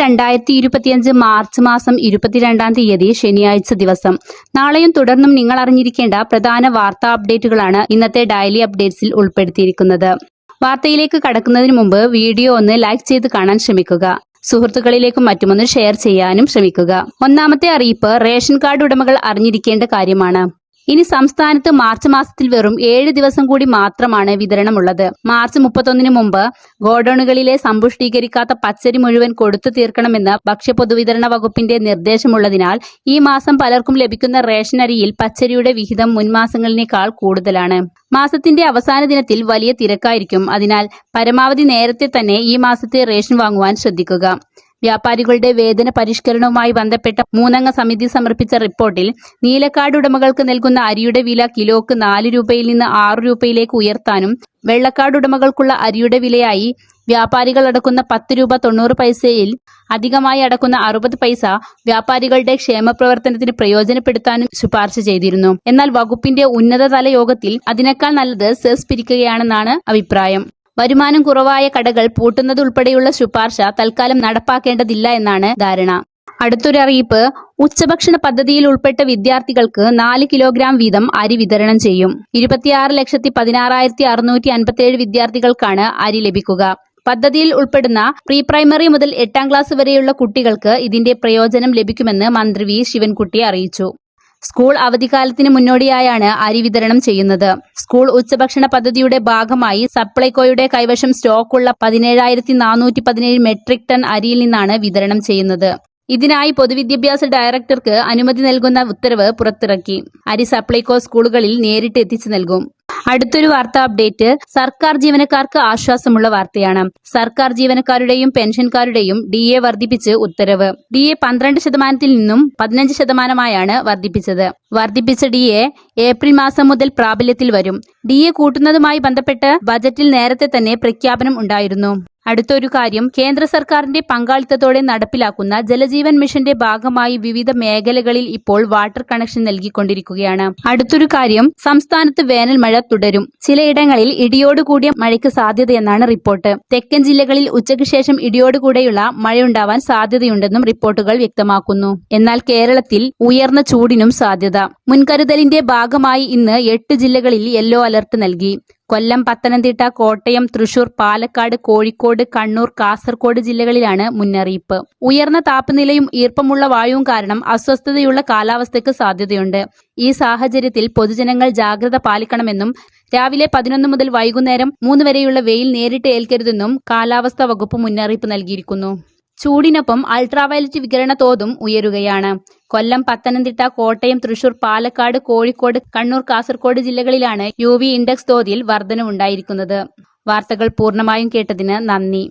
2025 March മാസം 22-ാം തീയതി ശനിയാഴ്ച ദിവസം. നാളെയും തുടർന്നും നിങ്ങൾ അറിഞ്ഞിരിക്കേണ്ട പ്രധാന വാർത്താ അപ്ഡേറ്റുകളാണ് ഇന്നത്തെ ഡെയിലി അപ്ഡേറ്റ്സിൽ ഉൾപ്പെടുത്തിയിരിക്കുന്നത്. വാർത്തയിലേക്ക് കടക്കുന്നതിന് മുമ്പ് വീഡിയോ ഒന്ന് ലൈക്ക് ചെയ്ത് കാണാൻ ശ്രമിക്കുക. സുഹൃത്തുക്കളിലേക്കും മറ്റുമൊന്ന് ഷെയർ ചെയ്യാനും ശ്രമിക്കുക. ഒന്നാമത്തെ അറിയിപ്പ് റേഷൻ കാർഡ് ഉടമകൾ അറിഞ്ഞിരിക്കേണ്ട കാര്യമാണ്. ഇനി സംസ്ഥാനത്ത് മാർച്ച് മാസത്തിൽ വെറും 7 ദിവസം കൂടി മാത്രമാണ് വിതരണമുള്ളത്. മാർച്ച് 31-ന് മുമ്പ് ഗോഡൌണുകളിലെ സമ്പുഷ്ടീകരിക്കാത്ത പച്ചരി മുഴുവൻ കൊടുത്തു തീർക്കണമെന്ന് ഭക്ഷ്യപൊതുവിതരണ വകുപ്പിന്റെ നിർദ്ദേശമുള്ളതിനാൽ ഈ മാസം പലർക്കും ലഭിക്കുന്ന റേഷൻ അരിയിൽ പച്ചരിയുടെ വിഹിതം മുൻമാസങ്ങളിനേക്കാൾ കൂടുതലാണ്. മാസത്തിന്റെ അവസാന ദിനത്തിൽ വലിയ തിരക്കായിരിക്കും. അതിനാൽ പരമാവധി നേരത്തെ തന്നെ ഈ മാസത്തെ റേഷൻ വാങ്ങുവാൻ ശ്രദ്ധിക്കുക. വ്യാപാരികളുടെ വേതന പരിഷ്കരണവുമായി ബന്ധപ്പെട്ട 3-അംഗ സമിതി സമർപ്പിച്ച റിപ്പോർട്ടിൽ നീലക്കാർഡ് ഉടമകൾക്ക് നൽകുന്ന അരിയുടെ വില കിലോക്ക് 4 രൂപയിൽ നിന്ന് 6 രൂപയിലേക്ക് ഉയർത്താനും വെള്ളക്കാർഡ് ഉടമകൾക്കുള്ള അരിയുടെ വിലയായി വ്യാപാരികൾ അടക്കുന്ന 10 രൂപ 90 പൈസയിൽ അധികമായി അടക്കുന്ന 60 പൈസ വ്യാപാരികളുടെ ക്ഷേമപ്രവർത്തനത്തിന് പ്രയോജനപ്പെടുത്താനും ശുപാർശ ചെയ്തിരുന്നു. എന്നാൽ വകുപ്പിന്റെ ഉന്നതതല യോഗത്തിൽ അതിനേക്കാൾ നല്ലത് സെസ് പിരിക്കുകയാണെന്നാണ് അഭിപ്രായം. വരുമാനം കുറവായ കടകൾ പൂട്ടുന്നതുൾപ്പെടെയുള്ള ശുപാർശ തൽക്കാലം നടപ്പാക്കേണ്ടതില്ല എന്നാണ് ധാരണ. അടുത്തൊരു അറിയിപ്പ് ഉച്ചഭക്ഷണ പദ്ധതിയിൽ ഉൾപ്പെട്ട വിദ്യാർത്ഥികൾക്ക് 4 കിലോഗ്രാം വീതം അരി വിതരണം ചെയ്യും. 26,16,657 വിദ്യാർത്ഥികൾക്കാണ് അരി ലഭിക്കുക. പദ്ധതിയിൽ ഉൾപ്പെടുന്ന പ്രീ പ്രൈമറി മുതൽ 8-ാം ക്ലാസ് വരെയുള്ള കുട്ടികൾക്ക് ഇതിന്റെ പ്രയോജനം ലഭിക്കുമെന്ന് മന്ത്രി വി ശിവൻകുട്ടി അറിയിച്ചു. സ്കൂൾ അവധിക്കാലത്തിന് മുന്നോടിയായാണ് അരി വിതരണം ചെയ്യുന്നത്. സ്കൂൾ ഉച്ചഭക്ഷണ പദ്ധതിയുടെ ഭാഗമായി സപ്ലൈകോയുടെ കൈവശം സ്റ്റോക്കുള്ള 17,417 മെട്രിക് ടൺ അരിയിൽ നിന്നാണ് വിതരണം ചെയ്യുന്നത്. ഇതിനായി പൊതുവിദ്യാഭ്യാസ ഡയറക്ടർക്ക് അനുമതി നൽകുന്ന ഉത്തരവ് പുറത്തിറക്കി. അരി സപ്ലൈകോ സ്കൂളുകളിൽ നേരിട്ട് എത്തിച്ചു നൽകും. അടുത്തൊരു വാർത്താ അപ്ഡേറ്റ് സർക്കാർ ജീവനക്കാർക്ക് ആശ്വാസമുള്ള വാർത്തയാണ്. സർക്കാർ ജീവനക്കാരുടെയും പെൻഷൻകാരുടെയും DA വർദ്ധിപ്പിച്ച് ഉത്തരവ്. DA 12% നിന്നും 15%ആയാണ് വർദ്ധിപ്പിച്ചത്. വർദ്ധിപ്പിച്ച DA ഏപ്രിൽ മാസം മുതൽ പ്രാബല്യത്തിൽ വരും. DA കൂട്ടുന്നതുമായി ബന്ധപ്പെട്ട് ബജറ്റിൽ നേരത്തെ തന്നെ പ്രഖ്യാപനം ഉണ്ടായിരുന്നു. അടുത്തൊരു കാര്യം കേന്ദ്ര സർക്കാരിന്റെ പങ്കാളിത്തത്തോടെ നടപ്പിലാക്കുന്ന ജലജീവൻ മിഷന്റെ ഭാഗമായി വിവിധ മേഖലകളിൽ ഇപ്പോൾ വാട്ടർ കണക്ഷൻ നൽകിക്കൊണ്ടിരിക്കുകയാണ്. അടുത്തൊരു കാര്യം സംസ്ഥാനത്ത് വേനൽ മഴ തുടരും. ചിലയിടങ്ങളിൽ ഇടിയോടുകൂടിയ മഴയ്ക്ക് സാധ്യതയെന്നാണ് റിപ്പോർട്ട്. തെക്കൻ ജില്ലകളിൽ ഉച്ചയ്ക്ക് ശേഷം ഇടിയോടുകൂടെയുള്ള മഴയുണ്ടാവാൻ സാധ്യതയുണ്ടെന്നും റിപ്പോർട്ടുകൾ വ്യക്തമാക്കുന്നു. എന്നാൽ കേരളത്തിൽ ഉയർന്ന ചൂടിനും സാധ്യത. മുൻകരുതലിന്റെ ഭാഗമായി ഇന്ന് 8 ജില്ലകളിൽ യെല്ലോ അലർട്ട് നൽകി. കൊല്ലം, പത്തനംതിട്ട, കോട്ടയം, തൃശൂർ, പാലക്കാട്, കോഴിക്കോട്, കണ്ണൂർ, കാസർഗോഡ് ജില്ലകളിലാണ് മുന്നറിയിപ്പ്. ഉയർന്ന താപനിലയും ഈർപ്പമുള്ള വായുവും കാരണം അസ്വസ്ഥതയുള്ള കാലാവസ്ഥയ്ക്ക് സാധ്യതയുണ്ട്. ഈ സാഹചര്യത്തിൽ പൊതുജനങ്ങൾ ജാഗ്രത പാലിക്കണമെന്നും രാവിലെ 11 മുതൽ വൈകുന്നേരം 3 വരെയുള്ള വെയിൽ നേരിട്ട് ഏൽക്കരുതെന്നും കാലാവസ്ഥാ വകുപ്പ് മുന്നറിയിപ്പ് നൽകിയിരിക്കുന്നു. ചൂടിനൊപ്പം അൾട്രാവയലറ്റ് വികിരണ തോതും ഉയരുകയാണ്. കൊല്ലം, പത്തനംതിട്ട, കോട്ടയം, തൃശൂർ, പാലക്കാട്, കോഴിക്കോട്, കണ്ണൂർ, കാസർഗോഡ് ജില്ലകളിലാണ് UV ഇൻഡെക്സ് തോതിൽ വർധനവുണ്ടായിരിക്കുന്നത്. വാർത്തകൾ പൂർണ്ണമായും കേട്ടതിന് നന്ദി.